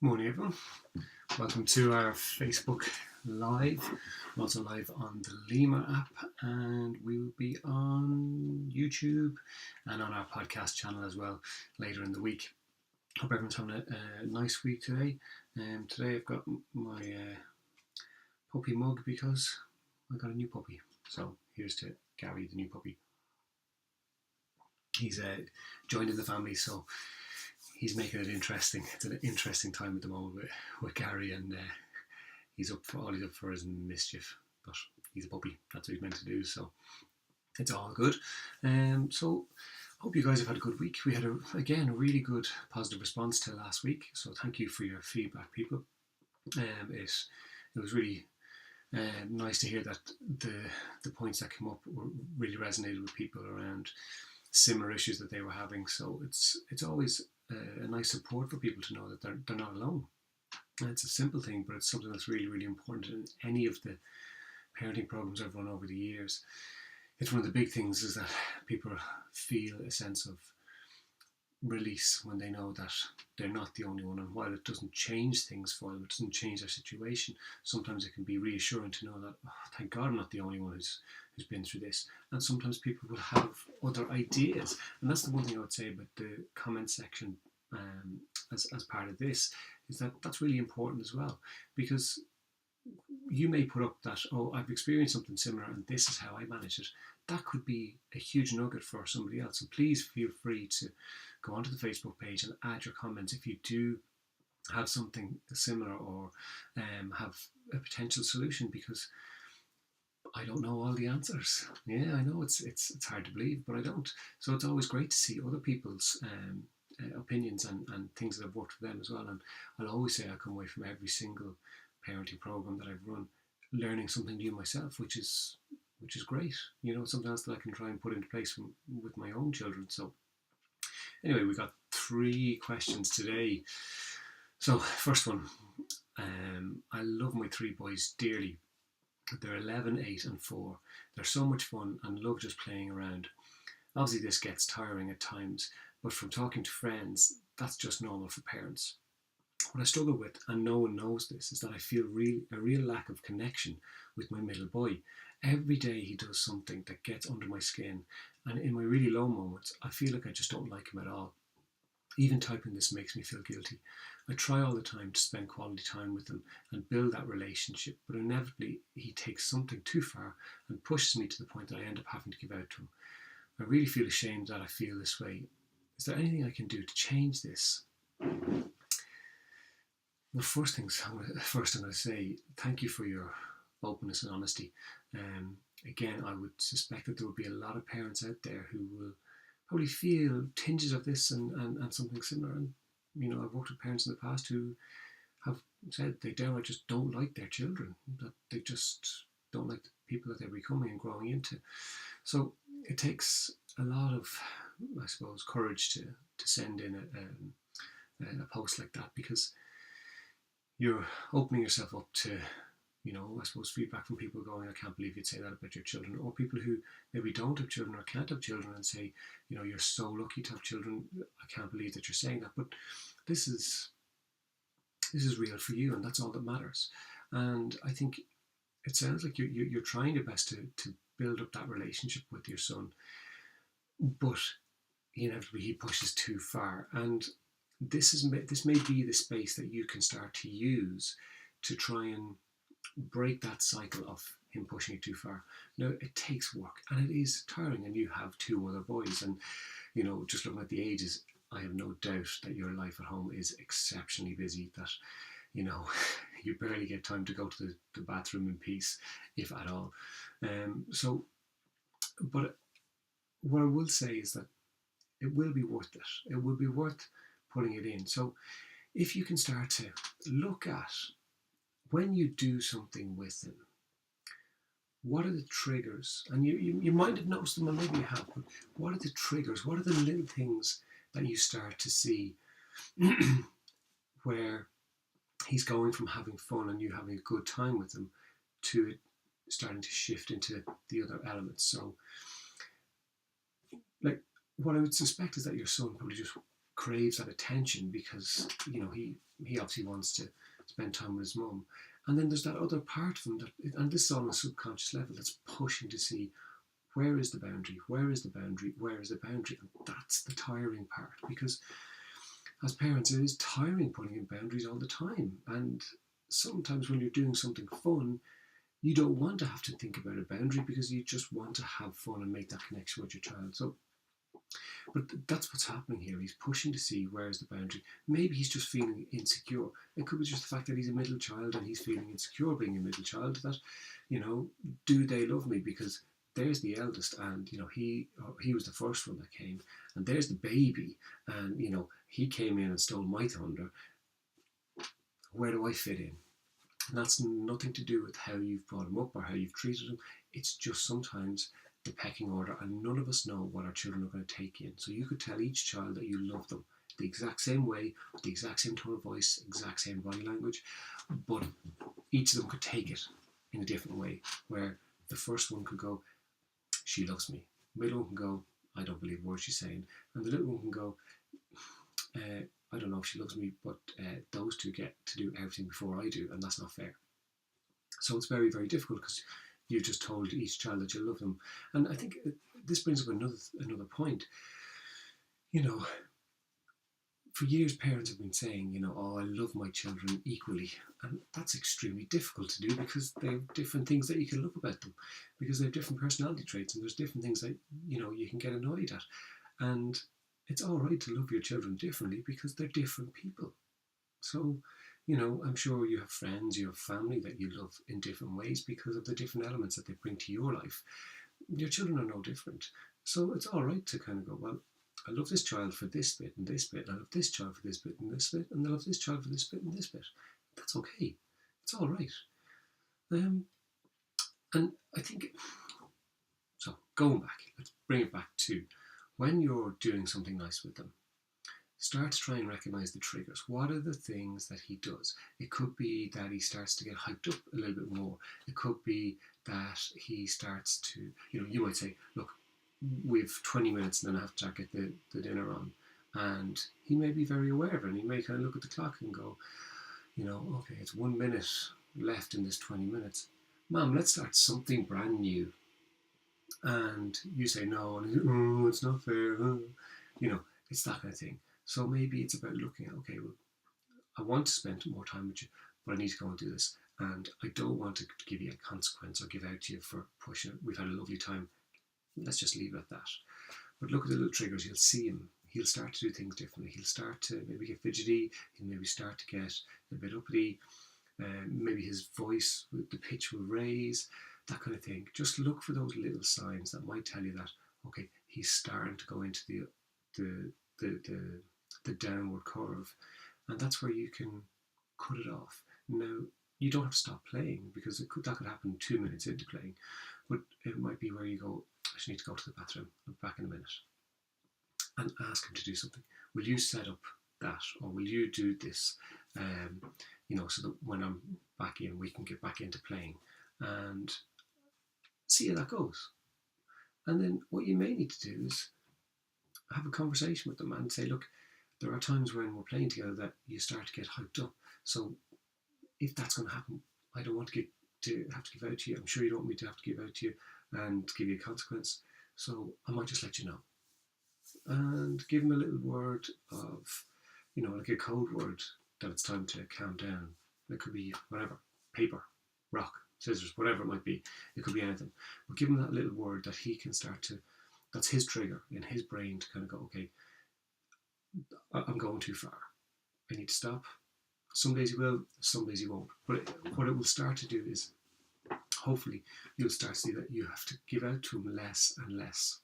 Morning, everyone. Welcome to our Facebook Live. We're also live on the Lima app, and we will be on YouTube and on our podcast channel as well later in the week. Hope everyone's having a nice week today. Today I've got my puppy mug because I got a new puppy. So here's to Gary, the new puppy. He's joined in the family, so he's making it interesting. It's an interesting time at the moment with Gary, and he's up for his mischief, but he's a puppy. That's what he's meant to do, so it's all good. So hope you guys have had a good week. We had a really good positive response to last week, so thank you for your feedback, people. It was really nice to hear that the points that came up really resonated with people around similar issues that they were having. So it's always a nice support for people to know that they're not alone. And it's a simple thing, but it's something that's really, really important in any of the parenting programs I've run over the years. It's one of the big things is that people feel a sense of release when they know that they're not the only one, and while it doesn't change things for them, it doesn't change their situation, sometimes it can be reassuring to know that, oh, thank God I'm not the only one who's been through this. And sometimes people will have other ideas, and that's the one thing I would say about the comment section as part of this, is that that's really important as well, because you may put up that, oh, I've experienced something similar and this is how I manage it. That could be a huge nugget for somebody else. And please feel free to go onto the Facebook page and add your comments if you do have something similar or have a potential solution, because I don't know all the answers. Yeah, I know it's hard to believe, but I don't. So it's always great to see other people's opinions and things that have worked for them as well. And I'll always say I come away from every single parenting program that I've run learning something new myself, which is great. You know, something else that I can try and put into place with my own children. So anyway, we got 3 questions today. So first one, I love my 3 boys dearly. They're 11, 8 and 4. They're so much fun and love just playing around. Obviously this gets tiring at times, but from talking to friends, that's just normal for parents. What I struggle with, and no one knows this, is that I feel a real lack of connection with my middle boy. Every day he does something that gets under my skin, and in my really low moments, I feel like I just don't like him at all. Even typing this makes me feel guilty. I try all the time to spend quality time with him and build that relationship, but inevitably he takes something too far and pushes me to the point that I end up having to give out to him. I really feel ashamed that I feel this way. Is there anything I can do to change this? Well, first I'm going to say thank you for your openness and honesty. Again, I would suspect that there will be a lot of parents out there who will probably feel tinges of this and something similar. And, you know, I've worked with parents in the past who have said they downright just don't like their children, that they just don't like the people that they're becoming and growing into. So it takes a lot of, I suppose, courage to send in a post like that, because you're opening yourself up to, you know, I suppose feedback from people going, I can't believe you'd say that about your children, or people who maybe don't have children or can't have children and say, you know, you're so lucky to have children, I can't believe that you're saying that. But this is real for you, and that's all that matters. And I think it sounds like you're trying your best to build up that relationship with your son, but inevitably he pushes too far. And this may be the space that you can start to use to try and break that cycle of him pushing it too far. Now, it takes work and it is tiring, and you have 2 other boys, and, you know, just looking at the ages, I have no doubt that your life at home is exceptionally busy, that, you know, you barely get time to go to the bathroom in peace, if at all. But what I will say is that it will be worth it. It will be worth putting it in. So if you can start to look at, when you do something with them, what are the triggers? And you might have noticed them, and maybe you have, but what are the triggers? What are the little things that you start to see where he's going from having fun and you having a good time with him to it starting to shift into the other elements? So, like, what I would suspect is that your son probably just craves that attention because he obviously wants to spend time with his mum. And then there's that other part of him that, and this is on a subconscious level, that's pushing to see where is the boundary, where is the boundary, where is the boundary, and that's the tiring part. Because as parents, it is tiring putting in boundaries all the time. And sometimes when you're doing something fun, you don't want to have to think about a boundary because you just want to have fun and make that connection with your child. So, but that's what's happening here. He's pushing to see where's the boundary. Maybe he's just feeling insecure. It could be just the fact that he's a middle child and he's feeling insecure being a middle child. That, do they love me? Because there's the eldest, and he was the first one that came, and there's the baby, and he came in and stole my thunder. Where do I fit in? And that's nothing to do with how you've brought him up or how you've treated him. It's just sometimes the pecking order, and none of us know what our children are going to take in. So you could tell each child that you love them the exact same way, with the exact same tone of voice, exact same body language, but each of them could take it in a different way, where the first one could go, she loves me. The middle one can go, I don't believe a word she's saying. And the little one can go, I don't know if she loves me, but those two get to do everything before I do, and that's not fair. So it's very, very difficult because you've just told each child that you love them. And I think this brings up another point. For years parents have been saying, oh, I love my children equally. And that's extremely difficult to do because they have different things that you can love about them, because they have different personality traits, and there's different things that, you can get annoyed at. And it's all right to love your children differently because they're different people. So, I'm sure you have friends, you have family that you love in different ways because of the different elements that they bring to your life. Your children are no different. So it's all right to kind of go, well, I love this child for this bit and this bit, and I love this child for this bit and this bit, and I love this child for this bit and this bit. That's okay. It's all right. And I think, so going back, let's bring it back to when you're doing something nice with them, start to try and recognise the triggers. What are the things that he does? It could be that he starts to get hyped up a little bit more. It could be that he starts to, you might say, look, we've 20 minutes and then I have to get the dinner on. And he may be very aware of it, and he may kind of look at the clock and go, okay, it's 1 minute left in this 20 minutes. Mom, let's start something brand new. And you say no, and he's, oh, it's not fair. It's that kind of thing. So maybe it's about looking at, okay, well, I want to spend more time with you, but I need to go and do this. And I don't want to give you a consequence or give out to you for pushing it. We've had a lovely time. Let's just leave it at that. But look at the little triggers. You'll see him. He'll start to do things differently. He'll start to maybe get fidgety. He'll maybe start to get a bit uppity. Maybe his voice, the pitch will raise, that kind of thing. Just look for those little signs that might tell you that, okay, he's starting to go into the downward curve, and that's where you can cut it off. Now, you don't have to stop playing because that could happen 2 minutes into playing, but it might be where you go, I just need to go to the bathroom, I'll be back in a minute, and ask him to do something. Will you set up that, or will you do this, so that when I'm back in, we can get back into playing, and see how that goes. And then what you may need to do is have a conversation with them and say, look, there are times when we're playing together that you start to get hyped up. So if that's going to happen, I don't want to have to give out to you. I'm sure you don't want me to have to give out to you and give you a consequence. So I might just let you know. And give them a little word of, like a code word that it's time to calm down. It could be whatever, paper, rock, scissors, whatever it might be. It could be anything. But give him that little word that he can start to, that's his trigger in his brain to kind of go, okay, I'm going too far. I need to stop. Some days he will, some days he won't. But what it will start to do is, hopefully, you'll start to see that you have to give out to him less and less,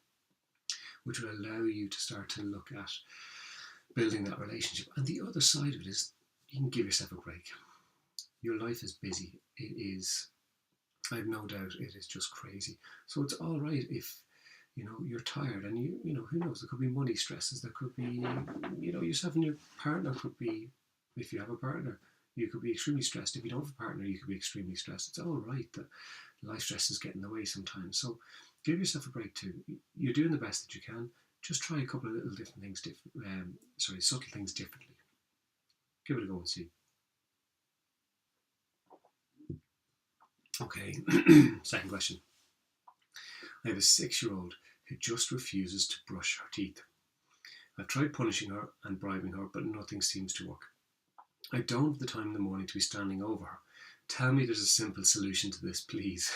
which will allow you to start to look at building that relationship. And the other side of it is, you can give yourself a break. Your life is busy. It is, I have no doubt, it is just crazy. So it's all right if, you're tired, and who knows, there could be money stresses, there could be, yourself and your partner could be, if you have a partner, you could be extremely stressed. If you don't have a partner, you could be extremely stressed. It's all right that life stress is getting in the way sometimes. So give yourself a break too. You're doing the best that you can. just try a couple of little different things, subtle things differently. Give it a go and see. Okay, second question. I have a 6-year-old who just refuses to brush her teeth. I've tried punishing her and bribing her, but nothing seems to work. I don't have the time in the morning to be standing over her. Tell me there's a simple solution to this, please.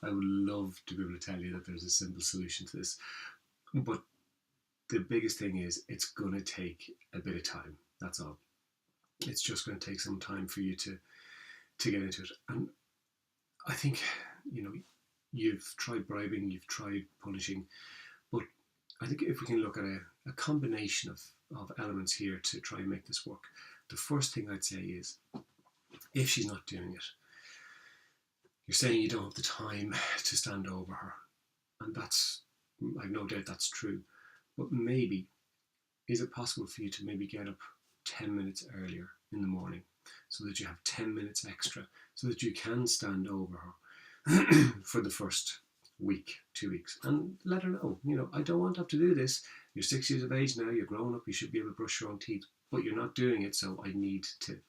I would love to be able to tell you that there's a simple solution to this. But the biggest thing is it's going to take a bit of time. That's all. It's just going to take some time for you to get into it. And I think, you've tried bribing, you've tried punishing, but I think if we can look at a combination of elements here to try and make this work, the first thing I'd say is, if she's not doing it, you're saying you don't have the time to stand over her, and I've no doubt that's true, but maybe, is it possible for you to maybe get up 10 minutes earlier in the morning so that you have 10 minutes extra so that you can stand over her for the first week, 2 weeks, and let her know, I don't want to have to do this. You're 6 years of age now, you're grown up, you should be able to brush your own teeth, but you're not doing it, so I need to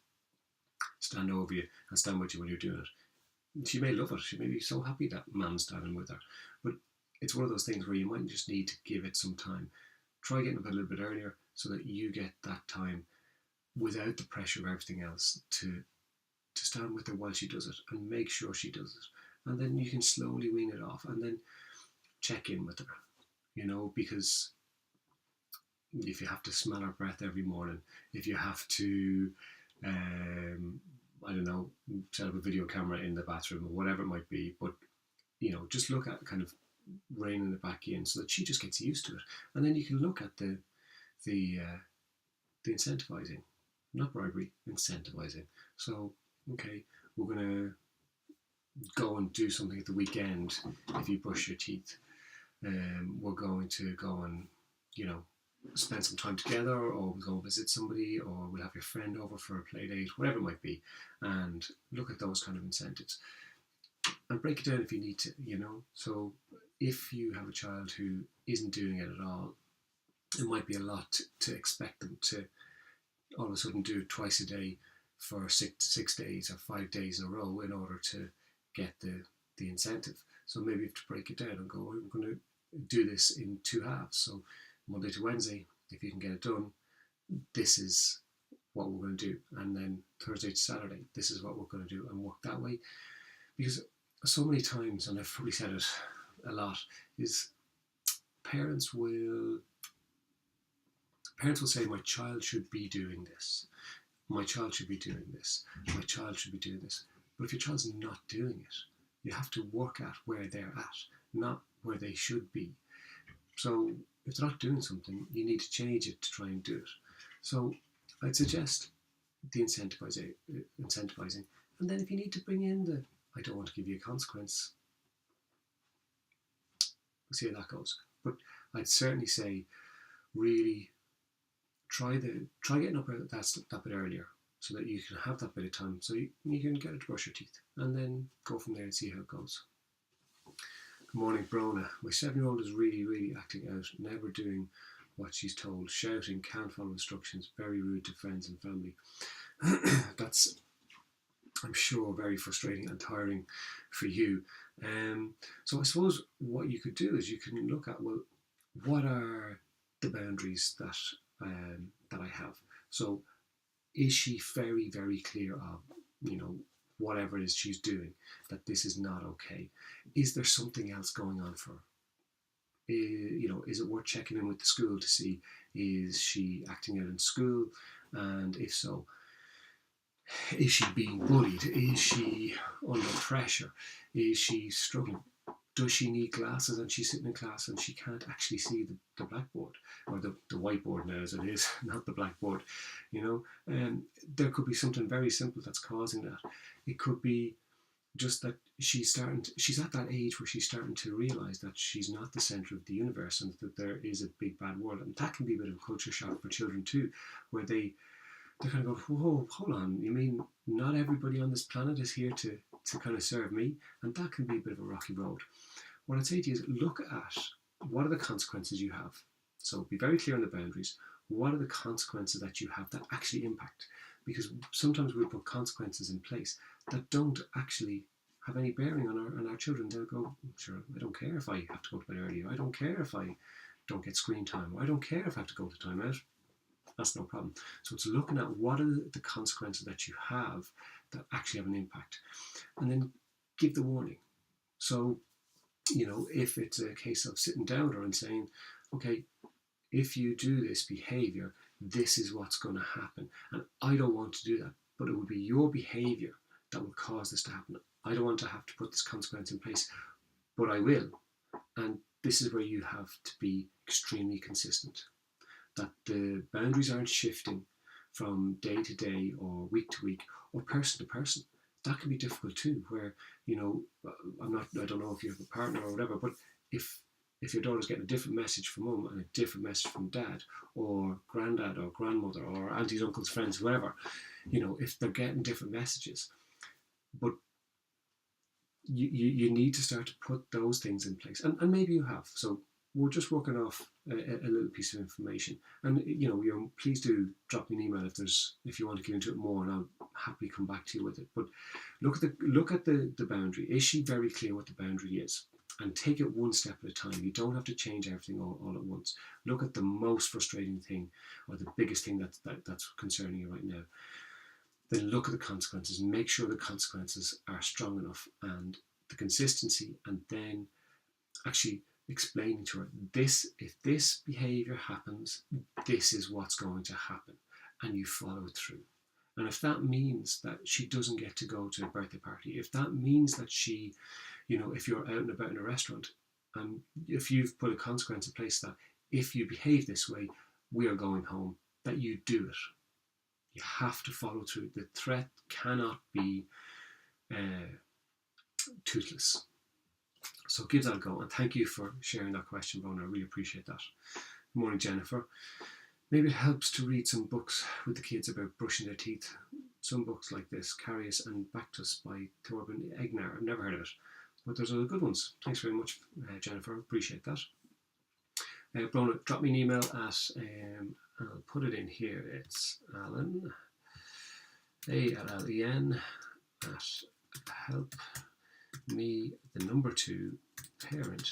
stand over you and stand with you when you're doing it. She may love it, she may be so happy that Mum's standing with her, but it's one of those things where you might just need to give it some time. Try getting up a little bit earlier so that you get that time without the pressure of everything else to stand with her while she does it, and make sure she does it, and then you can slowly wean it off, and then check in with her, because if you have to smell her breath every morning, if you have to I don't know, set up a video camera in the bathroom or whatever it might be, but just look at kind of reining it back in so that she just gets used to it, and then you can look at the incentivizing, not bribery, incentivizing. So, okay, we're going to go and do something at the weekend if you brush your teeth. We're going to go and, spend some time together, or we'll go visit somebody, or we'll have your friend over for a play date, whatever it might be, and look at those kind of incentives. And break it down if you need to, So if you have a child who isn't doing it at all, it might be a lot to expect them to all of a sudden do it twice a day for 6 days or 5 days in a row in order to get the incentive. So maybe you have to break it down and go, we're going to do this in 2 halves. So Monday to Wednesday, if you can get it done, this is what we're going to do. And then Thursday to Saturday, this is what we're going to do, and work that way. Because so many times, and I've probably said it a lot, is parents will say, my child should be doing this. My child should be doing this. My child should be doing this. But if your child's not doing it, you have to work at where they're at, not where they should be. So if they're not doing something, you need to change it to try and do it. So I'd suggest the incentivizing. And then if you need to bring in I don't want to give you a consequence, we'll see how that goes. But I'd certainly say, really try getting up that bit earlier so that you can have that bit of time so you can get her to brush your teeth, and then go from there and see how it goes. Good morning, Brona. My 7-year-old is really, really acting out, never doing what she's told, shouting, can't follow instructions, very rude to friends and family. That's, I'm sure, very frustrating and tiring for you. So I suppose what you could do is you can look at, well, what are the boundaries that I have? So is she very, very clear of, whatever it is she's doing, that this is not okay? Is there something else going on for her? Is it worth checking in with the school to see, is she acting out in school? And if so, is she being bullied? Is she under pressure? Is she struggling? Does she need glasses and she's sitting in class and she can't actually see the blackboard, or the whiteboard now as it is, not the blackboard, there could be something very simple that's causing that. It could be just that she's at that age where she's starting to realise that she's not the centre of the universe, and that there is a big bad world. And that can be a bit of a culture shock for children too, where they kind of go, whoa, hold on, you mean not everybody on this planet is here to kind of serve me? And that can be a bit of a rocky road. What I'd say to you is, look at what are the consequences you have? So be very clear on the boundaries. What are the consequences that you have that actually impact? Because sometimes we put consequences in place that don't actually have any bearing on our children. They'll go, sure, I don't care if I have to go to bed early. I don't care if I don't get screen time. I don't care if I have to go to timeout. That's no problem. So it's looking at what are the consequences that you have that actually have an impact, and then give the warning. So, if it's a case of sitting down or and saying, okay, if you do this behavior, this is what's going to happen. And I don't want to do that, but it will be your behavior that will cause this to happen. I don't want to have to put this consequence in place, but I will. And this is where you have to be extremely consistent, that the boundaries aren't shifting from day to day or week to week or person to person. That can be difficult too, where, I don't know if you have a partner or whatever, but if your daughter's getting a different message from mum and a different message from dad or granddad or grandmother or aunties, uncles, friends, whoever, if they're getting different messages, but you need to start to put those things in place, and maybe you have. So we're just working off a little piece of information, and please do drop me an email if you want to get into it more, and I'll happily come back to you with it. But look at the boundary. Is she very clear what the boundary is? And take it one step at a time. You don't have to change everything all at once. Look at the most frustrating thing or the biggest thing that's concerning you right now. Then look at the consequences and make sure the consequences are strong enough and the consistency, and then actually explaining to her, if this behaviour happens, this is what's going to happen, and you follow it through. And if that means that she doesn't get to go to a birthday party, if that means that she, if you're out and about in a restaurant, and if you've put a consequence in place that if you behave this way, we are going home, that you do it. You have to follow through. The threat cannot be toothless. So give that a go. And thank you for sharing that question, Rona. I really appreciate that. Good morning, Jennifer. Maybe it helps to read some books with the kids about brushing their teeth. Some books like this, Carius and Bactus by Torben Egner. I've never heard of it, but there's other good ones. Thanks very much, Jennifer. Appreciate that. Brona, drop me an email at, I'll put it in here. It's Alan, ALLEN, at help me, the number 2, parent.ie.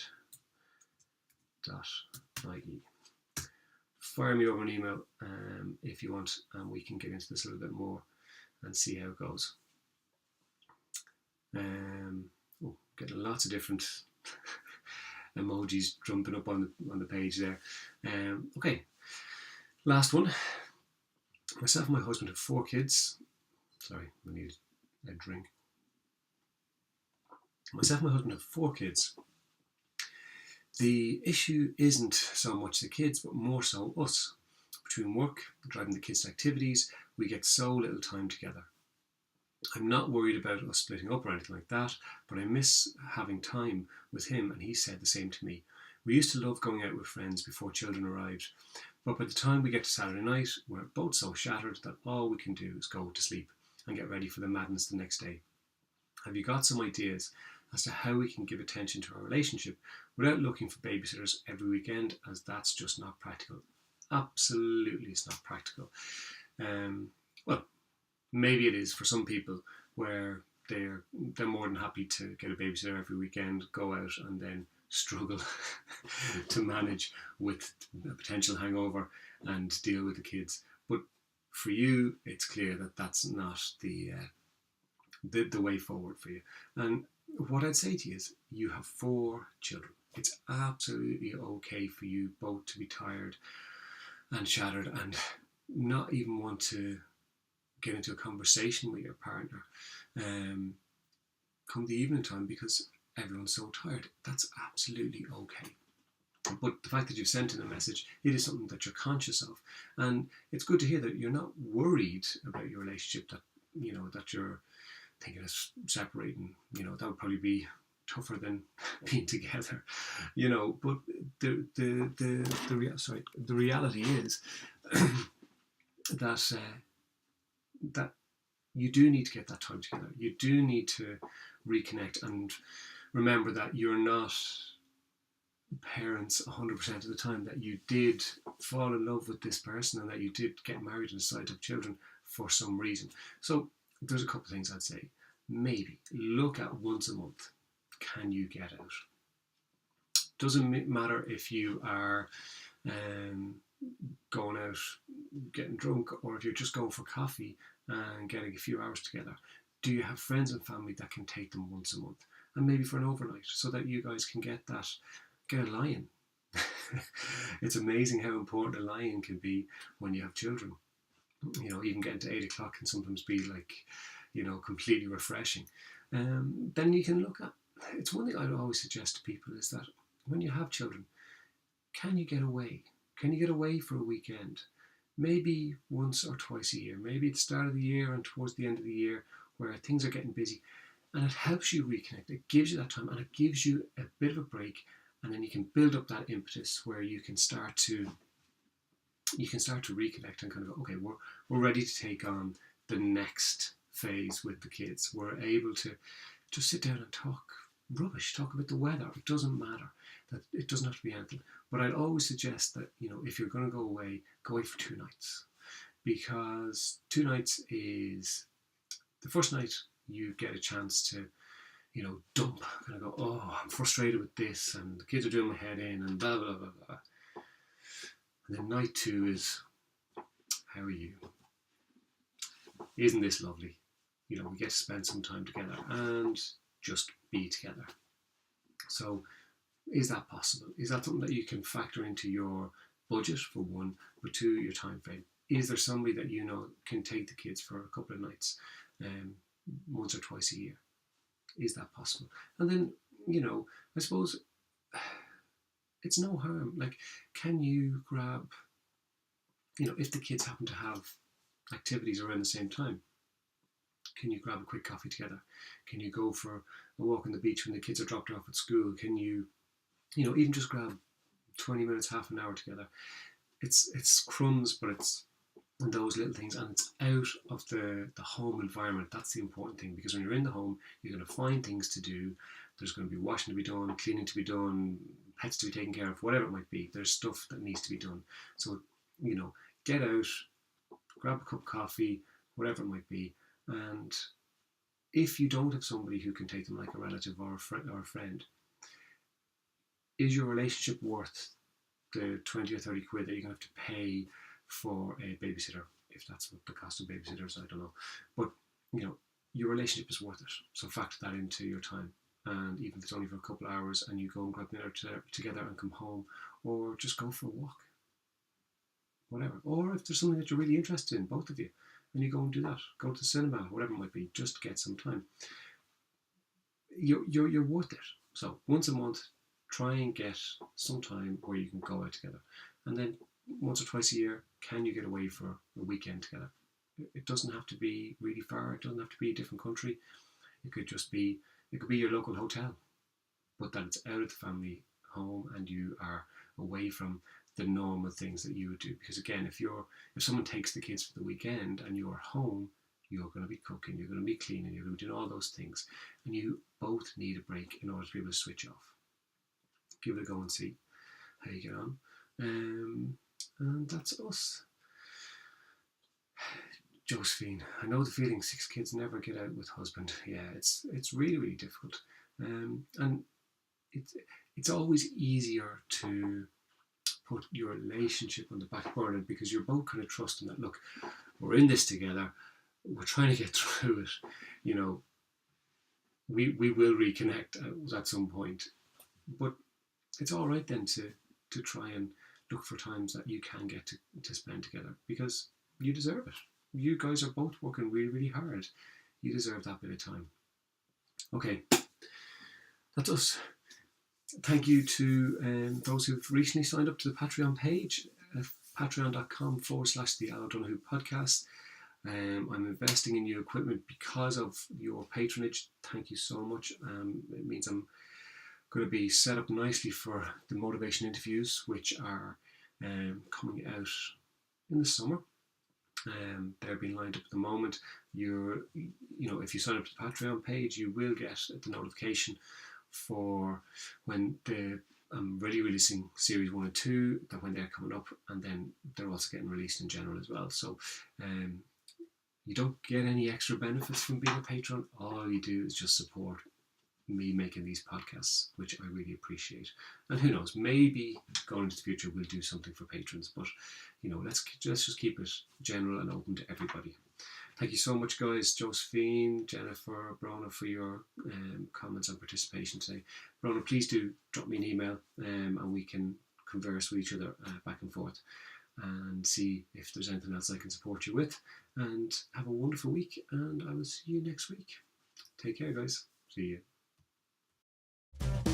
Fire me over an email if you want, and we can get into this a little bit more and see how it goes. Getting lots of different emojis jumping up on the page there. Okay, last one. Myself and my husband have 4 kids. Sorry, I need a drink. Myself and my husband have 4 kids. The issue isn't so much the kids, but more so us. Between work, driving the kids to activities, we get so little time together. I'm not worried about us splitting up or anything like that, but I miss having time with him, and he said the same to me. We used to love going out with friends before children arrived, but by the time we get to Saturday night, we're both so shattered that all we can do is go to sleep and get ready for the madness the next day. Have you got some ideas as to how we can give attention to our relationship without looking for babysitters every weekend, as that's just not practical? Absolutely, it's not practical. Well, maybe it is for some people, where they're more than happy to get a babysitter every weekend, go out and then struggle to manage with a potential hangover and deal with the kids. But for you, it's clear that that's not the way forward for you. And what I'd say to you is, you have 4 children. It's absolutely okay for you both to be tired and shattered and not even want to get into a conversation with your partner come the evening time because everyone's so tired. That's absolutely okay. But the fact that you've sent in a message, it is something that you're conscious of, and it's good to hear that you're not worried about your relationship, that that you're thinking of separating. That would probably be tougher than being together, but the reality is that you do need to get that time together. You do need to reconnect and remember that you're not parents 100% of the time that you did fall in love with this person and that you did get married and decide to have children for some reason. So there's a couple of things I'd say. Maybe look at once a month. Can you get out? Doesn't matter if you are um, going out getting drunk or if you're just going for coffee and getting a few hours together. Do you have friends and family that can take them once a month and maybe for an overnight so that you guys can get a lie-in? It's amazing how important a lie-in can be when you have children. Even getting to 8 o'clock can sometimes be like, completely refreshing. Then you can look at, it's one thing I'd always suggest to people is that when you have children, can you get away? Can you get away for a weekend? Maybe once or twice a year, maybe at the start of the year and towards the end of the year where things are getting busy. And it helps you reconnect. It gives you that time and it gives you a bit of a break, and then you can build up that impetus where you can start to reconnect and kind of go, okay, we're ready to take on the next phase with the kids. We're able to just sit down and talk rubbish, talk about the weather. It doesn't matter. That it doesn't have to be anything. But I'd always suggest that, if you're going to go away for 2 nights, because 2 nights is the first night you get a chance to, dump, kind of go, oh, I'm frustrated with this, and the kids are doing my head in, and blah, blah, blah, blah. And then night 2 is, how are you? Isn't this lovely? We get to spend some time together and just be together. So is that possible? Is that something that you can factor into your budget, for one, but 2, your time frame? Is there somebody that can take the kids for a couple of nights, once or twice a year? Is that possible? And then, I suppose it's no harm. Like, can you grab, if the kids happen to have activities around the same time, can you grab a quick coffee together? Can you go for a walk on the beach when the kids are dropped off at school? Can you, even just grab 20 minutes, half an hour together? It's crumbs, but it's those little things, and it's out of the home environment. That's the important thing, because when you're in the home, you're going to find things to do. There's going to be washing to be done, cleaning to be done, pets to be taken care of, whatever it might be. There's stuff that needs to be done. So, get out, grab a cup of coffee, whatever it might be. And if you don't have somebody who can take them, like a relative or a friend, is your relationship worth the 20 or 30 quid that you're going to have to pay for a babysitter? If that's what the cost of babysitters, I don't know. But, your relationship is worth it. So factor that into your time. And even if it's only for a couple of hours and you go and grab dinner together and come home, or just go for a walk, whatever. Or if there's something that you're really interested in, both of you, and you go and do that, go to the cinema, whatever it might be, just get some time. You're worth it. So once a month, try and get some time where you can go out together. And then once or twice a year, can you get away for a weekend together? It doesn't have to be really far. It doesn't have to be a different country. It could be your local hotel, but that it's out of the family home and you are away from the normal things that you would do. Because again, if someone takes the kids for the weekend and you're home, you're going to be cooking, you're going to be cleaning, you're going to be doing all those things, and you both need a break in order to be able to switch off. Give it a go and see how you get on. And that's us. Josephine, I know the feeling. 6 kids never get out with husband. Yeah, it's really, really difficult. And it's always easier to put your relationship on the back burner because you're both kind of trusting that, look, we're in this together, we're trying to get through it, we will reconnect at some point. But it's all right then to try and look for times that you can get to spend together, because you deserve it. You guys are both working really, really hard. You deserve that bit of time. Okay, that's us. Thank you to those who've recently signed up to the Patreon page, patreon.com/the Al O'Donoghue podcast. I'm investing in new equipment because of your patronage. Thank you so much. It means I'm going to be set up nicely for the motivation interviews, which are coming out in the summer. They're being lined up at the moment. If you sign up to the Patreon page, you will get the notification for when the I'm really releasing series 1 and 2 that when they're coming up, and then they're also getting released in general as well. So you don't get any extra benefits from being a patron. All you do is just support me making these podcasts, which I really appreciate. And who knows, maybe going into the future we'll do something for patrons, but let's just keep it general and open to everybody. Thank you so much, guys. Josephine, Jennifer, Brona, for your comments and participation today. Brona, please do drop me an email and we can converse with each other back and forth and see if there's anything else I can support you with. And have a wonderful week, and I will see you next week. Take care, guys. See you.